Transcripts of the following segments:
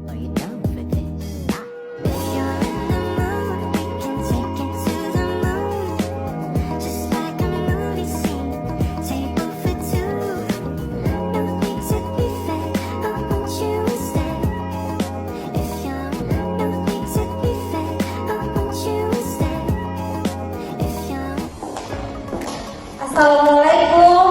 Are you down for this? If you're in the mood, we can take it to the moon. Just like a movie scene, table for two. No need to be fake, I want you to stay. If you're no need to be fake, I want you to stay. If you're Assalamualaikum.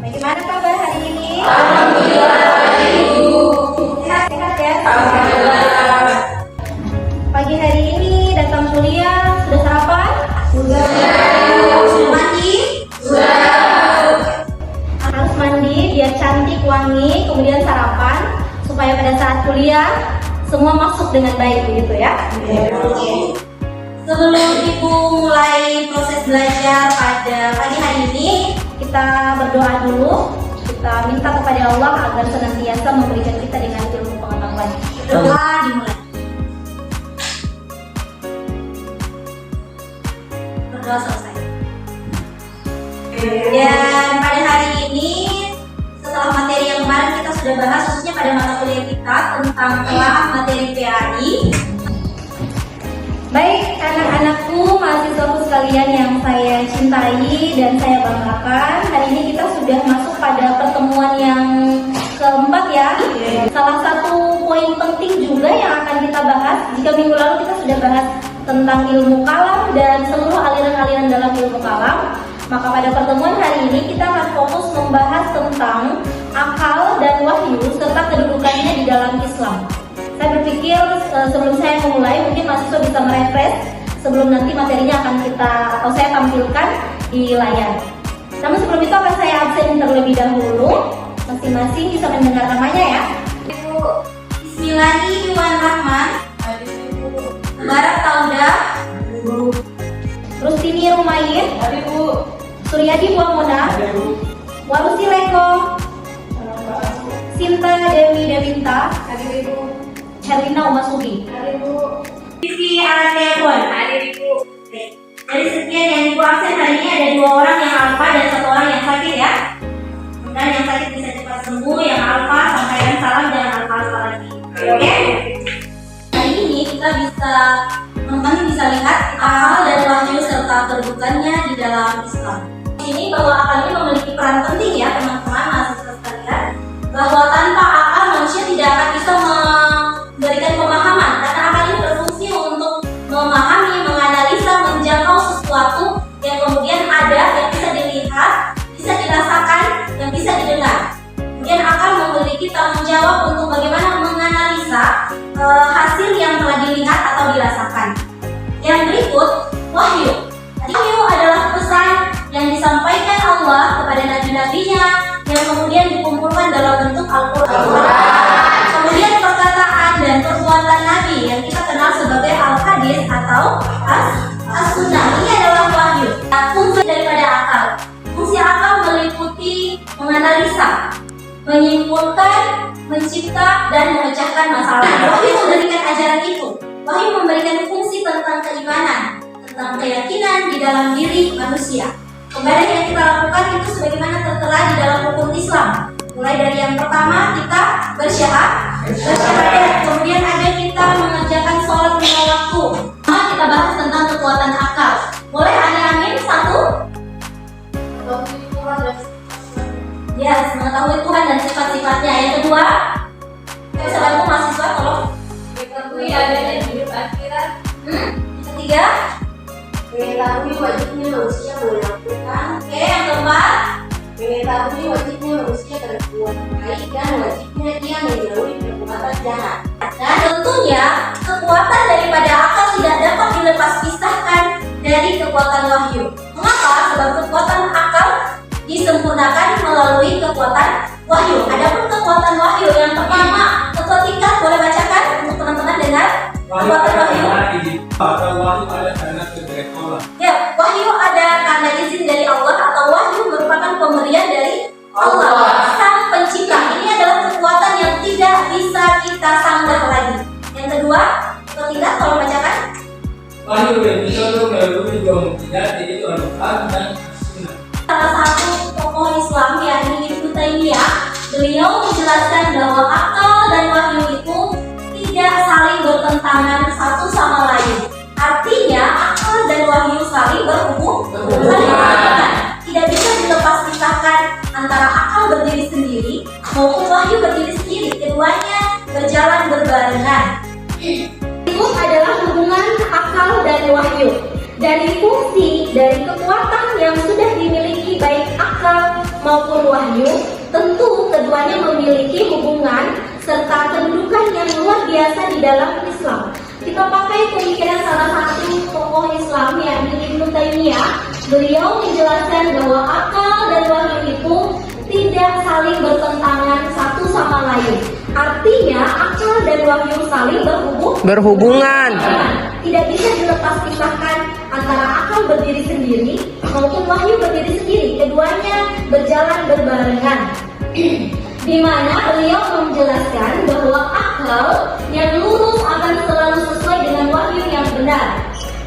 Bagaimana kabar hari ini? Sehat-sehat ya? Pagi hari ini datang kuliah, sudah sarapan? Sudah. Mandi? Sudah. Harus mandi biar cantik, wangi, kemudian sarapan supaya pada saat kuliah semua masuk dengan baik begitu ya? Oke. Sebelum Ibu mulai proses belajar pada pagi hari ini, kita berdoa dulu. Kita minta kepada Allah agar senantiasa memberikan kita dengan ilmu pengetahuan. Berdoa dimulai. Berdoa selesai. Dan pada hari ini, setelah materi yang kemarin kita sudah bahas, khususnya pada mata kuliah kita tentang telaah materi PAI. Baik, anak-anakku, mahasiswaku sekalian yang saya cintai dan saya banggakan, hari ini kita sudah masuk pada pertemuan yang keempat ya. Salah satu poin penting juga yang akan kita bahas, jika minggu lalu kita sudah bahas tentang ilmu kalam dan seluruh aliran-aliran dalam ilmu kalam, maka pada pertemuan hari ini kita akan fokus membahas tentang akal dan wahyu serta kedudukannya di dalam Islam. Saya berpikir sebelum saya memulai mungkin mahasiswa bisa merefresh sebelum nanti materinya akan saya tampilkan di layar. Namun sebelum itu akan saya absen terlebih dahulu. Masing-masing bisa mendengar namanya ya. Ibu Bismillahirrahmanirrahim. Mubarak Tauda. Rustini Rumayin. Suryadi Buamona. Walusi Leko. Sinta Dewi Dewinta. Herlina Umasugi. Vivi Aratebon. Dari sekian yang Ibu absen hari ini ada 2 orang yang alfa dan 1 orang yang sakit ya. Dan yang sakit bisa cepat sembuh, yang alfa sampaikan salam jangan alfa lagi. Oke? Hari ini kita teman-teman bisa lihat akal dan wahyu serta kedudukannya di dalam Islam. Di sini bahwa akal ini memiliki peran penting ya teman-teman mahasiswa sekalian. Bahwa tanpa akal manusia tidak akan bisa memberikan pemahaman, karena akal ini berfungsi untuk memahami, menganalisa, menjangkau sesuatu yang kemudian ada, yang bisa dilihat, bisa dirasakan, yang bisa didengar. Kemudian akal memiliki tanggung jawab untuk bagaimana menganalisa hasil yang telah dilihat atau dirasakan. Yang berikut, wahyu. Wahyu adalah pesan yang disampaikan Allah kepada nabi-nabinya yang kemudian dikumpulkan dalam bentuk Al-Quran. Kemudian perkataan dan perbuatan Nabi yang kita kenal sebagai Al-Hadis atau As-Sunnah. Ini adalah wahyu. Fungsi daripada akal. Fungsi akal meliputi menganalisa, menyimpulkan, mencipta, dan memecahkan masalah. Wahyu memberikan ajaran itu. Wahyu memberikan fungsi tentang keimanan, tentang keyakinan di dalam diri manusia. Kemudian yang kita lakukan itu sebagaimana tertera di dalam hukum Islam. Mulai dari yang pertama kita bersyahadat, kemudian ada kita mengerjakan sholat 5 waktu. Kita bahas tentang kekuatan akal. Boleh amin 1? Yes, mengetahui Tuhan dan sifat-sifatnya. Yang kedua, bisa bantu mahasiswa tolong. Mengetahui adanya hidup akhirat. Yang ketiga, mengetahui wajibnya manusia melakukan. Oke, yang keempat, mengetahui wajibnya manusia berbuat baik dan wajibnya dia menjauhi perbuatan jahat. Dan tentunya kekuatan daripada akal tidak dapat dilepas pisahkan dari kekuatan wahyu. Mengapa? Sebab kekuatan akal disempurnakan melalui kekuatan wahyu. Adapun kekuatan wahyu yang pertama, ketua tingkat boleh bacakan untuk teman-teman dengar. Kekuatan wahyu. Ya, wahyu ada karena izin dari Allah atau wahyu merupakan pemberian dari Allah, Sang Pencipta. Ini adalah kekuatan yang tidak bisa kita sanggah lagi. Yang kedua, ketua tingkat tolong bacakan. Wahyu yang bisa melalui 2 mukjizat yaitu Al-Quran dan As-Sunnah. Salah satu tokoh Islam yakni Ibnu Taimiyah menjelaskan bahwa akal dan wahyu itu tidak saling bertentangan satu sama lain. Artinya akal dan wahyu saling berhubungan. Tidak bisa dilepas pisahkan antara akal berdiri sendiri maupun wahyu berdiri sendiri. Keduanya berjalan berbarengan. Itu adalah hubungan akal dan wahyu. Dari fungsi, dari kekuatan yang sudah dimiliki baik akal maupun wahyu, tentu keduanya memiliki hubungan serta kedudukan yang luar biasa di dalam Islam. Kita pakai pemikiran salah satu tokoh Islam yakni Ibnu Taimiyah. Beliau menjelaskan bahwa akal dan wahyu itu tidak saling bertentangan satu sama lain. Artinya akal dan wahyu saling berhubungan. Tidak bisa dilepas pisahkan antara akal berdiri sendiri maupun wahyu berdiri sendiri. Keduanya berjalan berbarengan. Di mana beliau menjelaskan bahwa akal yang lurus akan selalu sesuai dengan wahyu yang benar.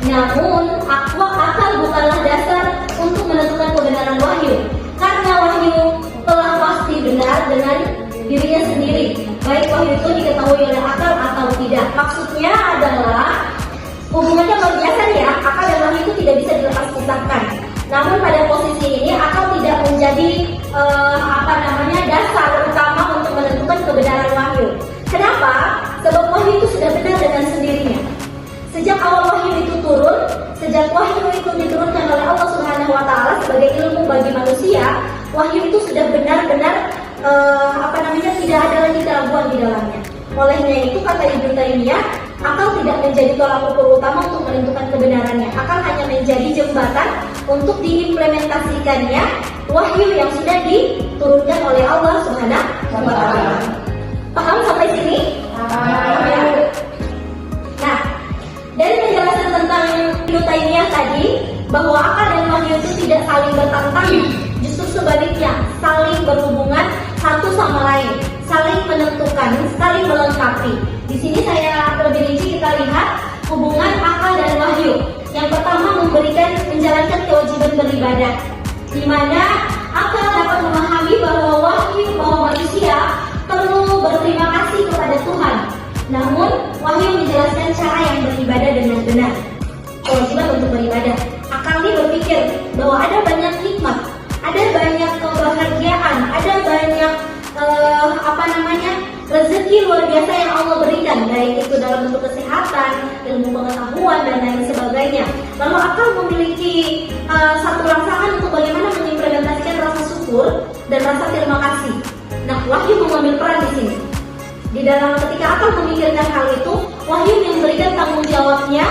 Namun akal bukanlah dasar untuk menentukan kebenaran wahyu, karena wahyu telah pasti benar dengan dirinya sendiri, baik wahyu itu diketahui oleh akal atau tidak. Maksudnya adalah hubungannya luar biasa ya, akal dan wahyu itu tidak bisa dilepas pisahkan. Namun pada posisi ini akal tidak menjadi dasar utama untuk menentukan kebenaran wahyu. Kenapa? Sebab wahyu itu sudah benar dengan sendirinya. Sejak awal wahyu itu turun, sejak wahyu itu diturunkan oleh Allah Subhanahu wa taala sebagai ilmu bagi manusia, wahyu itu sudah benar-benar tidak ada lagi keraguan di dalamnya. Olehnya itu kata Ibnu Taimiyah, akal tidak menjadi tolak ukur utama untuk menentukan kebenarannya. Akal hanya menjadi jembatan untuk diimplementasikannya wahyu yang sudah diturunkan oleh Allah Subhanahu wa taala. Paham sampai sini? Ya. Nah, dari penjelasan tentang Ibnu Taimiyah tadi bahwa akal dan wahyu itu tidak saling bertentangan, justru sebaliknya saling berhubungan satu sama lain, saling menentukan, saling melengkapi. Di sini saya lebih rinci kita lihat hubungan akal dan wahyu. Yang pertama menjalankan kewajiban beribadah, di mana akal dapat memahami bahwa manusia perlu berterima kasih kepada Tuhan. Namun wahyu menjelaskan cara yang beribadah dengan benar, kewajiban untuk beribadah. Akal ini berpikir bahwa ada banyak nikmat, ada banyak kebahagiaan, ada banyak rezeki luar biasa yang Allah berikan, baik itu dalam bentuk kesehatan, ilmu pengetahuan dan lain sebagainya. Lalu akal memiliki satu rangsangan untuk bagaimana mengimplementasikan rasa syukur dan rasa terima kasih. Nah, wahyu mengambil peran di sini. Di dalam ketika akal memikirkan hal itu, wahyu memberikan tanggung jawabnya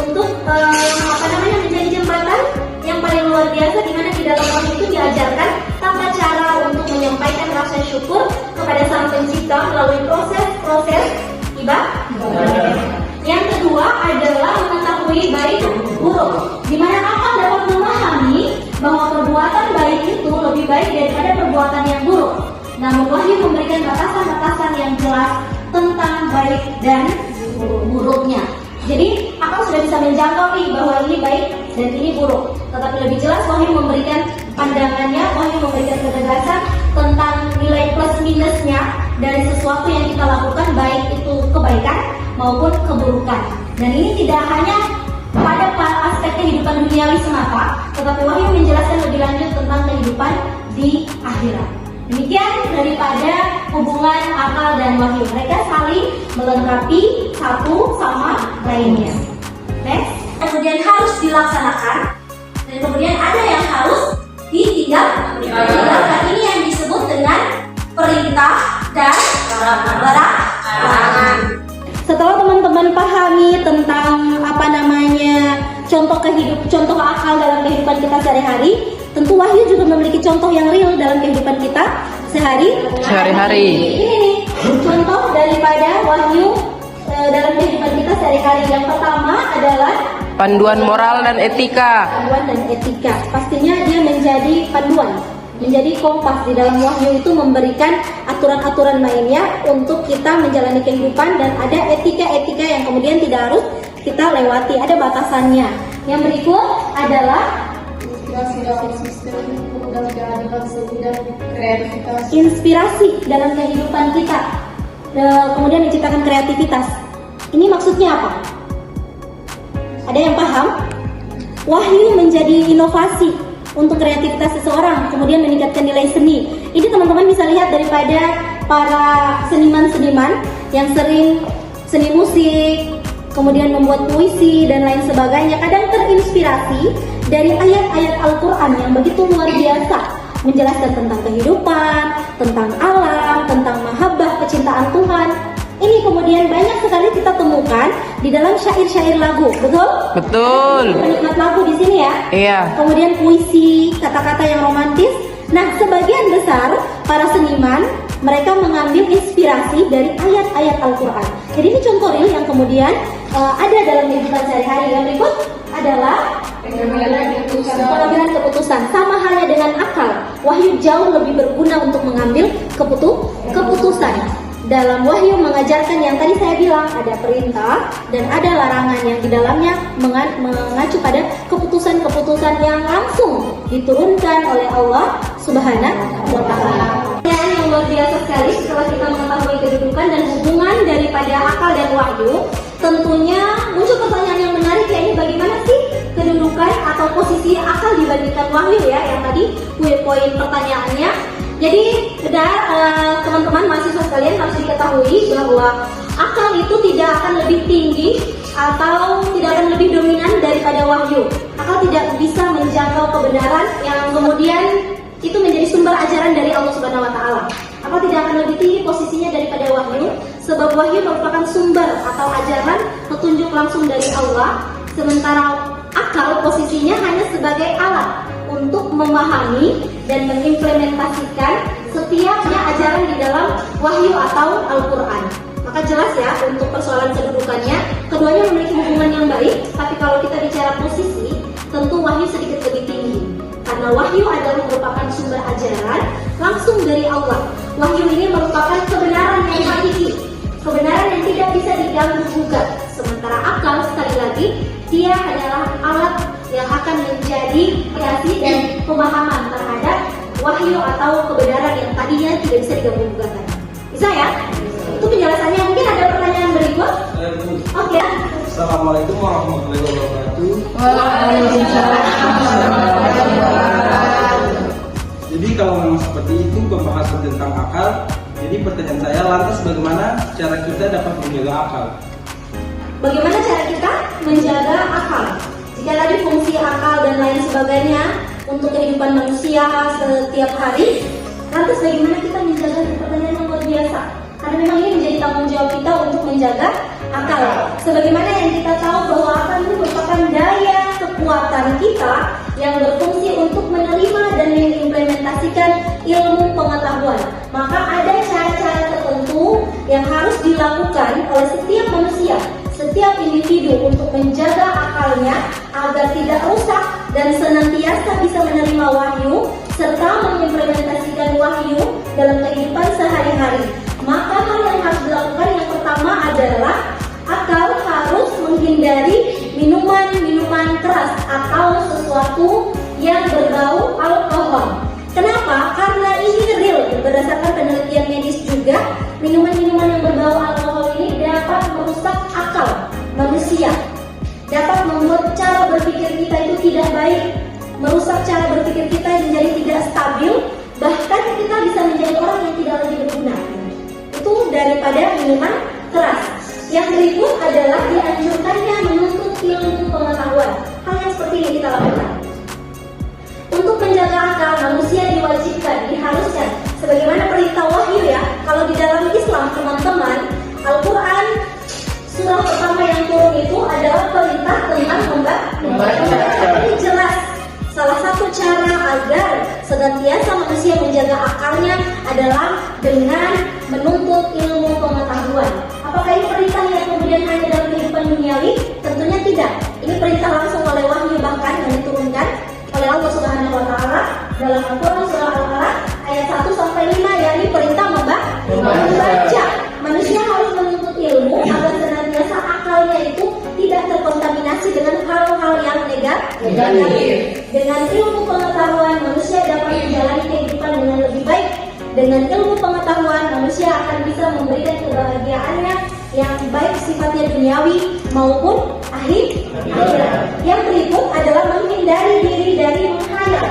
untuk menjadi jembatan yang paling luar biasa, di mana di dalam wahyu itu diajarkan tata cara untuk menyampaikan rasa syukur kepada Sang Pencipta melalui proses ibadah. Yang kedua adalah mengetahui baik buruk, di mana akal dapat memahami bahwa perbuatan baik itu lebih baik daripada perbuatan yang buruk. Namun wahyu memberikan batasan-batasan yang jelas tentang baik dan buruknya. Jadi akal sudah bisa menjangkau bahwa ini baik dan ini buruk. Tetapi lebih jelas wahyu memberikan pandangannya, wahyu memberikan ketegasan tentang nilai plus minusnya dari sesuatu yang kita lakukan, baik itu kebaikan maupun keburukan. Dan ini tidak hanya pada aspek kehidupan duniawi semata, tetapi wahyu menjelaskan lebih lanjut tentang kehidupan di akhirat. Demikian daripada hubungan akal dan wahyu. Mereka saling melengkapi satu sama lainnya. Next, kemudian harus dilaksanakan dan kemudian ada yang harus ditinggalkan. Ini yang disebut dengan perintah dan larangan. Setelah teman-teman pahami tentang contoh akal dalam kehidupan kita sehari-hari, tentu wahyu juga memiliki contoh yang real dalam kehidupan kita sehari-hari. Ini nih contoh daripada wahyu dalam kehidupan kita sehari-hari. Yang pertama adalah panduan moral dan etika. Panduan dan etika. Pastinya dia menjadi panduan, menjadi kompas di dalam wahyu itu, memberikan aturan-aturan mainnya untuk kita menjalani kehidupan, dan ada etika-etika yang kemudian tidak harus kita lewati, ada batasannya. Yang berikut adalah tidak ada kesulitan kreativitas. Inspirasi dalam kehidupan kita, kemudian menciptakan kreativitas. Ini maksudnya apa? Ada yang paham? Wahyu menjadi inovasi untuk kreativitas seseorang, kemudian meningkatkan nilai seni. Ini teman-teman bisa lihat daripada para seniman-seniman yang sering seni musik, kemudian membuat puisi dan lain sebagainya, kadang terinspirasi dari ayat-ayat Al-Quran yang begitu luar biasa, menjelaskan tentang kehidupan, tentang alam, tentang mahabbah, kecintaan Tuhan. Ini kemudian banyak sekali kita temukan di dalam syair-syair lagu, betul? Betul. Penikmat lagu di sini ya. Iya. Kemudian puisi, kata-kata yang romantis. Nah, sebagian besar para seniman mereka mengambil inspirasi dari ayat-ayat Al-Quran. Jadi ini contoh real yang kemudian ada dalam kehidupan sehari-hari. Yang berikut adalah pengambilan keputusan. Sama halnya dengan akal, wahyu jauh lebih berguna untuk mengambil keputusan. Dalam wahyu mengajarkan yang tadi saya bilang, ada perintah dan ada larangan yang di dalamnya mengacu pada keputusan-keputusan yang langsung diturunkan oleh Allah Subhanahu wa Ta'ala. Pertanyaan yang luar biasa sekali setelah kita mengetahui kedudukan dan hubungan daripada akal dan wahyu. Tentunya muncul pertanyaan yang menarik, yaitu bagaimana sih kedudukan atau posisi akal dibandingkan wahyu ya, yang tadi poin pertanyaannya. Jadi benar teman-teman mahasiswa sekalian harus diketahui bahwa akal itu tidak akan lebih tinggi atau tidak akan lebih dominan daripada wahyu. Akal tidak bisa menjangkau kebenaran yang kemudian itu menjadi sumber ajaran dari Allah Subhanahu wa Ta'ala. Akal tidak akan lebih tinggi posisinya daripada wahyu, sebab wahyu merupakan sumber atau ajaran petunjuk langsung dari Allah, sementara akal posisinya hanya sebagai alat untuk memahami dan mengimplementasikan setiapnya ajaran di dalam wahyu atau Al-Quran. Maka jelas ya untuk persoalan kedudukannya, keduanya memiliki hubungan yang baik. Tapi kalau kita bicara posisi, tentu wahyu sedikit lebih tinggi, karena wahyu adalah merupakan sumber ajaran langsung dari Allah. Wahyu ini merupakan kebenaran yang hakiki, kebenaran yang tidak bisa diganggu gugat. Sementara akal, sekali lagi, dia adalah alat yang akan menjadi kreasi dan pemahaman terhadap wahyu atau kebenaran yang tadinya tidak bisa diganggu gugat. Bisa ya? Itu penjelasannya. Mungkin ada pertanyaan berikut? Oke. Assalamualaikum warahmatullahi wabarakatuh. Jadi kalau memang seperti itu pembahasan tentang akal, jadi pertanyaan saya, lantas bagaimana cara kita dapat menjaga akal? Bagaimana cara kita menjaga akal? Jika tadi fungsi akal dan lain sebagainya untuk kehidupan manusia setiap hari, lantas bagaimana kita menjaga? Pertanyaan yang luar biasa. Karena memang ini menjadi tanggung jawab kita untuk menjaga akal. Sebagaimana yang kita tahu bahwa akal itu merupakan daya kekuatan kita yang berfungsi untuk menerima dan mengimplementasikan ilmu pengetahuan. Maka ada cara-cara tertentu yang harus dilakukan oleh setiap manusia, setiap individu untuk menjaga akalnya agar tidak rusak dan senantiasa bisa menerima wahyu serta mengimplementasikan wahyu dalam kehidupan sehari-hari. Maka hal yang harus dilakukan yang pertama adalah akal harus menghindari minuman-minuman keras atau sesuatu yang berbau alkohol. Kenapa? Karena ini real, berdasarkan penelitian medis juga, minuman-minuman yang berbau alkohol ini dapat merusak akal manusia, dapat membuat cara berpikir kita itu tidak baik, merusak cara berpikir kita menjadi tidak stabil, bahkan kita bisa menjadi orang yang tidak lagi berguna. Itu daripada minuman keras. Yang berikut adalah dianjurkannya menuntut ilmu pengetahuan. Hal yang seperti ini kita lakukan. Untuk menjaga akal, manusia diwajibkan, diharuskan, sebagaimana perintah wahyu ya. Kalau di dalam Islam teman-teman, Al-Quran surah pertama yang turun itu adalah perintah tentang membaca. Ini jelas salah satu cara agar senantiasa manusia menjaga akalnya adalah dengan menuntut ilmu pengetahuan. Apakah ini perintah yang kemudian hanya dalam kehidupan duniawi? Tentunya tidak. Ini perintah langsung oleh wahyu, bahkan yang diturunkan oleh Allah Subhanahu wa Ta'ala dalam Al-Quran surah Al-Alaq ayat 1-5, yakni perintah membaca. Manusia harus menuntut ilmu agar senantiasa akalnya itu tidak terkontaminasi dengan hal-hal yang negatif. Dengan ilmu pengetahuan, manusia dapat dalam menjalani kehidupan dengan lebih baik. Dengan ilmu pengetahuan, manusia akan bisa memberikan kebahagiaannya yang baik sifatnya duniawi maupun akhirat. Yang berikut adalah menghindari diri dari menghayal.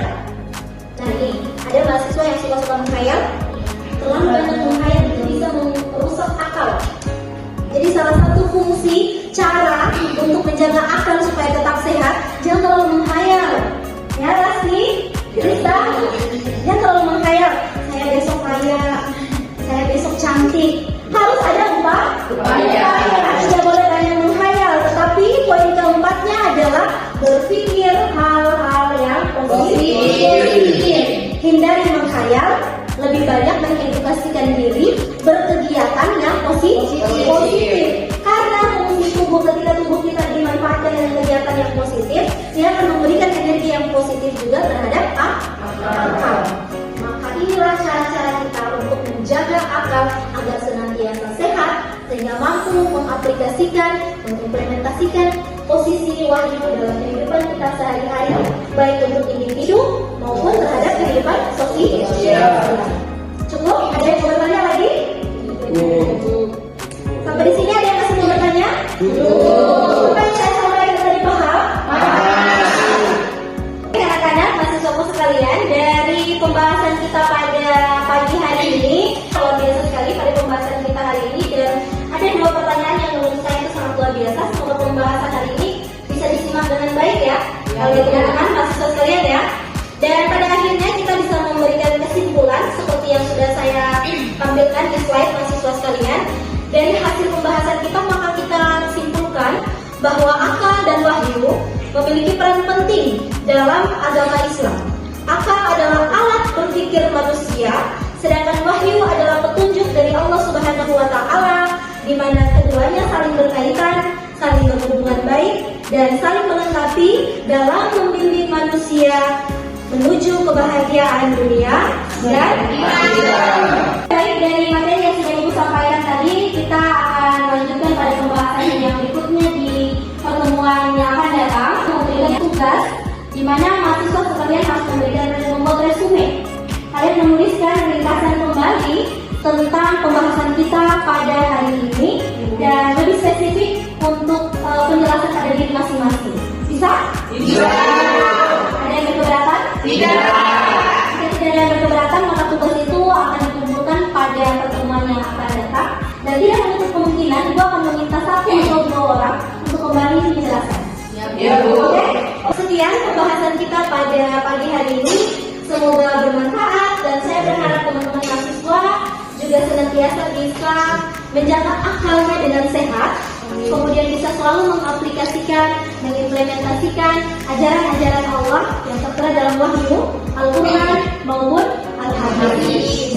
Nah ini, ada mahasiswa yang suka-suka menghayal. Terlalu banyak menghayal itu bisa merusak akal. Jadi salah satu fungsi cara untuk menjaga akal supaya tetap sehat, jangan terlalu menghayal. Ya Rasni, Rita, jangan terlalu menghayal. Saya besok kaya, saya besok cantik. Harus ada upaya. Tidak boleh banyak menghayal. Tetapi poin keempatnya adalah berpikir hal-hal yang positif. Hindari menghayal. Lebih banyak mengedukasikan diri, berkegiatan yang positif. Karena fungsi tubuh, ketika tubuh kita dimanfaatkan dengan kegiatan yang positif, dia akan memberikan energi yang positif juga terhadap akal. Maka inilah cara-cara kita untuk menjaga akal agar senantiasa sehat, sehingga mampu mengaplikasikan, mengimplementasikan posisi wahyu dalam kehidupan kita sehari-hari, baik untuk individu maupun terhadap kehidupan sosial. Cukup? Ada yang mau bertanya lagi? Sampai di sini ada yang masih mau bertanya? Apa yang saya sampaikan tadi paham? Anak-anak, mahasiswaku sekalian, dari pembahasan kita pada pagi hari ini, luar biasa sekali pada pembahasan kita hari ini, dan ada dua pertanyaan yang menurut saya itu sangat luar biasa. Semoga pembahasan hari ini bisa disimak dengan baik ya, oleh teman-teman mahasiswa sekalian ya. Dan pada akhirnya kita bisa memberikan kesimpulan seperti yang sudah saya tampilkan di slide mahasiswa sekalian. Dari hasil pembahasan kita maka kita simpulkan bahwa akal dan wahyu memiliki peran penting dalam agama Islam. Akal adalah alat berpikir manusia, sedangkan wahyu adalah petunjuk dari Allah Subhanahu wa Ta'ala, di mana keduanya saling berkaitan, saling berhubungan baik, dan saling melengkapi dalam membimbing manusia menuju kebahagiaan dunia dan akhirat. Baik, dari materi yang sudah Ibu sampaikan tadi, kita akan lanjutkan pada pembahasan yang berikutnya di pertemuan yang akan datang. Memberikan tugas di mana mahasiswa sekalian harus membuat resume. Kalian menuliskan ringkasan kembali tentang pembahasan kita pada hari ini dan lebih spesifik untuk penjelasan pada diri masing-masing. Bisa? Bisa. Ada yang berkeberatan? Tidak. Jika tidak ada yang berkeberatan, maka tugas itu akan dikumpulkan pada pertemuan yang akan datang. Dan tidak menutup kemungkinan, Ibu akan meminta 1 atau 2 orang untuk kembali menjelaskan. Oke? Sekian pembahasan kita pada pagi hari ini. Semoga bermanfaat dan saya berharap teman-teman mahasiswa juga senantiasa bisa menjaga akalnya dengan sehat, kemudian bisa selalu mengaplikasikan, mengimplementasikan ajaran-ajaran Allah yang tertera dalam wahyu, Al-Quran maupun Al-Hadis.